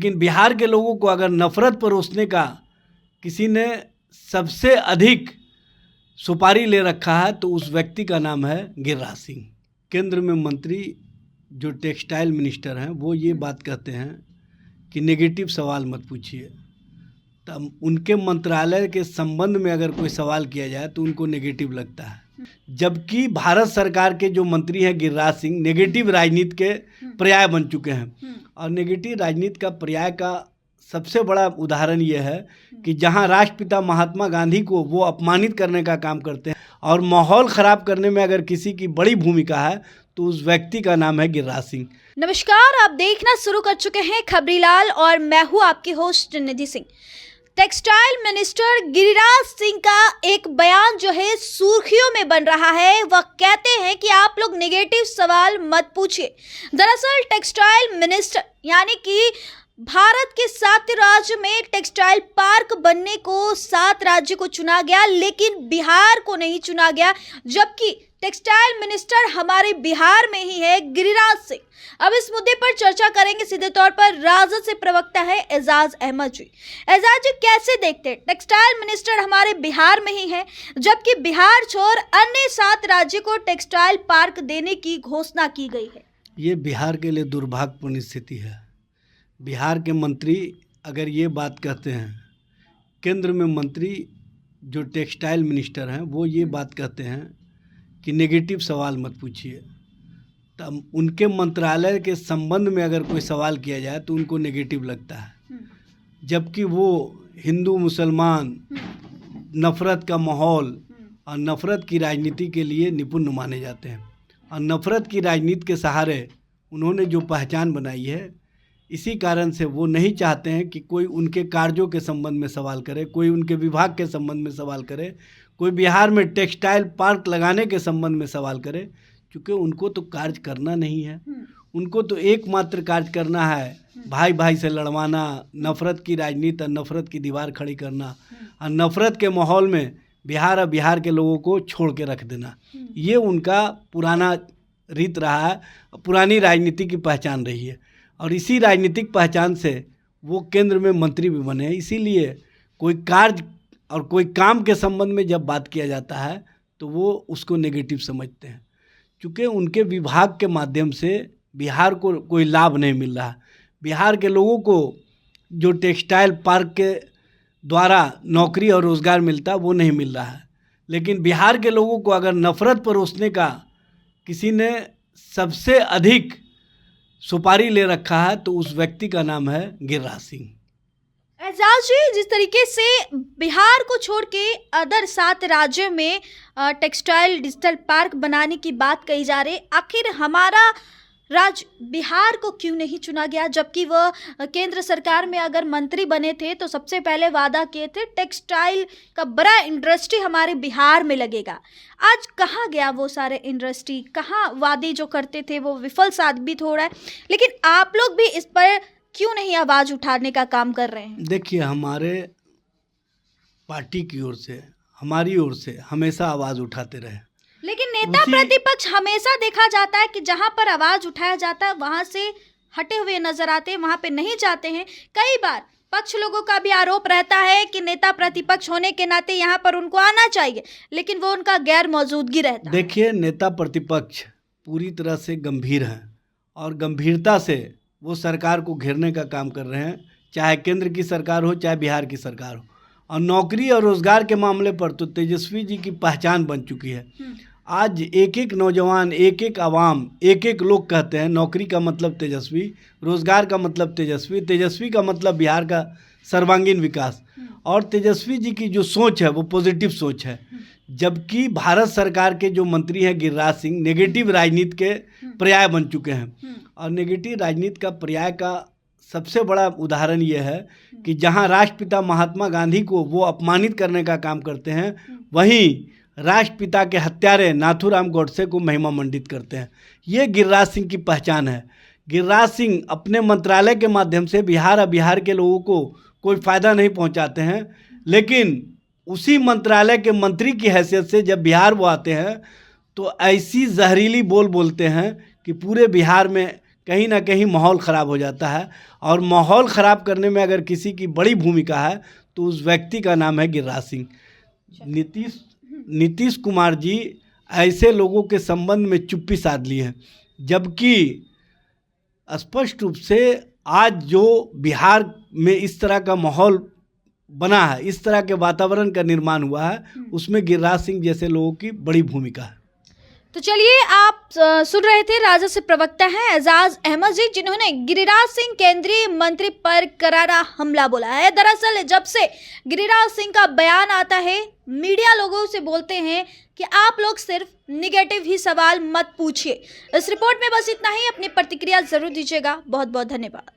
लेकिन बिहार के लोगों को अगर नफरत परोसने का किसी ने सबसे अधिक सुपारी ले रखा है तो उस व्यक्ति का नाम है गिरिराज सिंह। केंद्र में मंत्री जो टेक्सटाइल मिनिस्टर हैं वो ये बात कहते हैं कि नेगेटिव सवाल मत पूछिए। तब उनके मंत्रालय के संबंध में अगर कोई सवाल किया जाए तो उनको नेगेटिव लगता है, जबकि भारत सरकार के जो मंत्री हैं गिरिराज सिंह नेगेटिव राजनीति के पर्याय बन चुके हैं। और नेगेटिव राजनीति का पर्याय का सबसे बड़ा उदाहरण ये है कि जहां राष्ट्रपिता महात्मा गांधी को वो अपमानित करने का काम करते हैं और माहौल ख़राब करने में अगर किसी की बड़ी भूमिका है तो उस व्यक्ति का नाम है गिरिराज सिंह। नमस्कार, आप देखना शुरू कर चुके हैं खबरीलाल और मैं हूँ आपकी होस्ट निधि सिंह। टेक्सटाइल मिनिस्टर गिरिराज सिंह का एक बयान जो है सुर्खियों में बन रहा है। वह कहते हैं कि आप लोग नेगेटिव सवाल मत पूछिए। दरअसल टेक्सटाइल मिनिस्टर यानी कि भारत के 7 राज्य में टेक्सटाइल पार्क बनने को 7 राज्य को चुना गया, लेकिन बिहार को नहीं चुना गया, जबकि टेक्सटाइल मिनिस्टर हमारे बिहार में ही है गिरिराज सिंह। अब इस मुद्दे पर चर्चा करेंगे सीधे तौर पर राजद से प्रवक्ता है एजाज अहमद जी। एजाज जी, कैसे देखते हैं टेक्सटाइल मिनिस्टर हमारे बिहार में ही है, जबकि बिहार छोड़ अन्य 7 राज्य को टेक्सटाइल पार्क देने की घोषणा की गई है? ये बिहार के लिए दुर्भाग्यपूर्ण स्थिति है। बिहार के मंत्री अगर ये बात कहते हैं, केंद्र में मंत्री जो टेक्सटाइल मिनिस्टर हैं वो ये बात कहते हैं कि नेगेटिव सवाल मत पूछिए। तब उनके मंत्रालय के संबंध में अगर कोई सवाल किया जाए तो उनको नेगेटिव लगता है, जबकि वो हिंदू मुसलमान नफ़रत का माहौल और नफ़रत की राजनीति के लिए निपुण माने जाते हैं। और नफ़रत की राजनीति के सहारे उन्होंने जो पहचान बनाई है, इसी कारण से वो नहीं चाहते हैं कि कोई उनके कार्यों के संबंध में सवाल करे, कोई उनके विभाग के संबंध में सवाल करे, कोई बिहार में टेक्सटाइल पार्क लगाने के संबंध में सवाल करे, क्योंकि उनको तो कार्य करना नहीं है। उनको तो एकमात्र कार्य करना है भाई भाई से लड़वाना, नफ़रत की राजनीति और नफ़रत की दीवार खड़ी करना और नफ़रत के माहौल में बिहार और बिहार के लोगों को छोड़ के रख देना। ये उनका पुराना रीत रहा है, पुरानी राजनीति की पहचान रही है और इसी राजनीतिक पहचान से वो केंद्र में मंत्री भी बने हैं। इसीलिए कोई कार्य और कोई काम के संबंध में जब बात किया जाता है तो वो उसको नेगेटिव समझते हैं, क्योंकि उनके विभाग के माध्यम से बिहार को कोई लाभ नहीं मिल रहा। बिहार के लोगों को जो टेक्सटाइल पार्क के द्वारा नौकरी और रोज़गार मिलता वो नहीं मिल रहा है। लेकिन बिहार के लोगों को अगर नफ़रत परोसने का किसी ने सबसे अधिक सुपारी ले रखा है तो उस व्यक्ति का नाम है गिरिराज सिंह। एजाज जी, जिस तरीके से बिहार को छोड़ के अदर 7 राज्यों में टेक्सटाइल डिजिटल पार्क बनाने की बात कही जा रही, आखिर हमारा राज्य बिहार को क्यों नहीं चुना गया? जबकि वह केंद्र सरकार में अगर मंत्री बने थे तो सबसे पहले वादा किए थे टेक्सटाइल का बड़ा इंडस्ट्री हमारे बिहार में लगेगा। आज कहाँ गया वो सारे इंडस्ट्री? कहाँ वादे जो करते थे वो विफल साबित हो रहा है। लेकिन आप लोग भी इस पर क्यों नहीं आवाज़ उठाने का काम कर रहे हैं? देखिए, हमारे पार्टी की ओर से, हमारी ओर से हमेशा आवाज़ उठाते रहे, लेकिन नेता प्रतिपक्ष हमेशा देखा जाता है कि जहां पर आवाज उठाया जाता है वहां से हटे हुए नजर आते हैं, वहां पे नहीं जाते हैं। कई बार पक्ष लोगों का भी आरोप रहता है कि नेता प्रतिपक्ष होने के नाते यहाँ पर उनको आना चाहिए, लेकिन वो उनका गैर मौजूदगी रहता है। देखिए, नेता प्रतिपक्ष पूरी तरह से गंभीर हैं और गंभीरता से वो सरकार को घेरने का काम कर रहे हैं, चाहे केंद्र की सरकार हो चाहे बिहार की सरकार हो। और नौकरी और रोजगार के मामले पर तो तेजस्वी जी की पहचान बन चुकी है। आज एक एक नौजवान, एक एक आवाम, एक एक लोग कहते हैं नौकरी का मतलब तेजस्वी, रोजगार का मतलब तेजस्वी, तेजस्वी का मतलब बिहार का सर्वांगीण विकास। और तेजस्वी जी की जो सोच है वो पॉजिटिव सोच है, जबकि भारत सरकार के जो मंत्री हैं गिरिराज सिंह नेगेटिव राजनीति के पर्याय बन चुके हैं। और नेगेटिव राजनीति का पर्याय का सबसे बड़ा उदाहरण ये है कि जहां राष्ट्रपिता महात्मा गांधी को वो अपमानित करने का काम करते हैं, वहीं राष्ट्रपिता के हत्यारे नाथूराम गोडसे को महिमा मंडित करते हैं। ये गिरिराज सिंह की पहचान है। गिरिराज सिंह अपने मंत्रालय के माध्यम से बिहार और बिहार के लोगों को कोई फ़ायदा नहीं पहुंचाते हैं, लेकिन उसी मंत्रालय के मंत्री की हैसियत से जब बिहार वो आते हैं तो ऐसी जहरीली बोल बोलते हैं कि पूरे बिहार में कहीं ना कहीं माहौल ख़राब हो जाता है। और माहौल ख़राब करने में अगर किसी की बड़ी भूमिका है तो उस व्यक्ति का नाम है गिरिराज सिंह। नीतीश कुमार जी ऐसे लोगों के संबंध में चुप्पी साध ली है, जबकि स्पष्ट रूप से आज जो बिहार में इस तरह का माहौल बना है, इस तरह के वातावरण का निर्माण हुआ है, उसमें गिरिराज सिंह जैसे लोगों की बड़ी भूमिका है। तो चलिए, आप सुन रहे थे राजद से प्रवक्ता हैं एजाज अहमद जी, जिन्होंने गिरिराज सिंह केंद्रीय मंत्री पर करारा हमला बोला है। दरअसल जब से गिरिराज सिंह का बयान आता है, मीडिया लोगों से बोलते हैं कि आप लोग सिर्फ निगेटिव ही सवाल मत पूछिए। इस रिपोर्ट में बस इतना ही। अपनी प्रतिक्रिया जरूर दीजिएगा। बहुत बहुत धन्यवाद।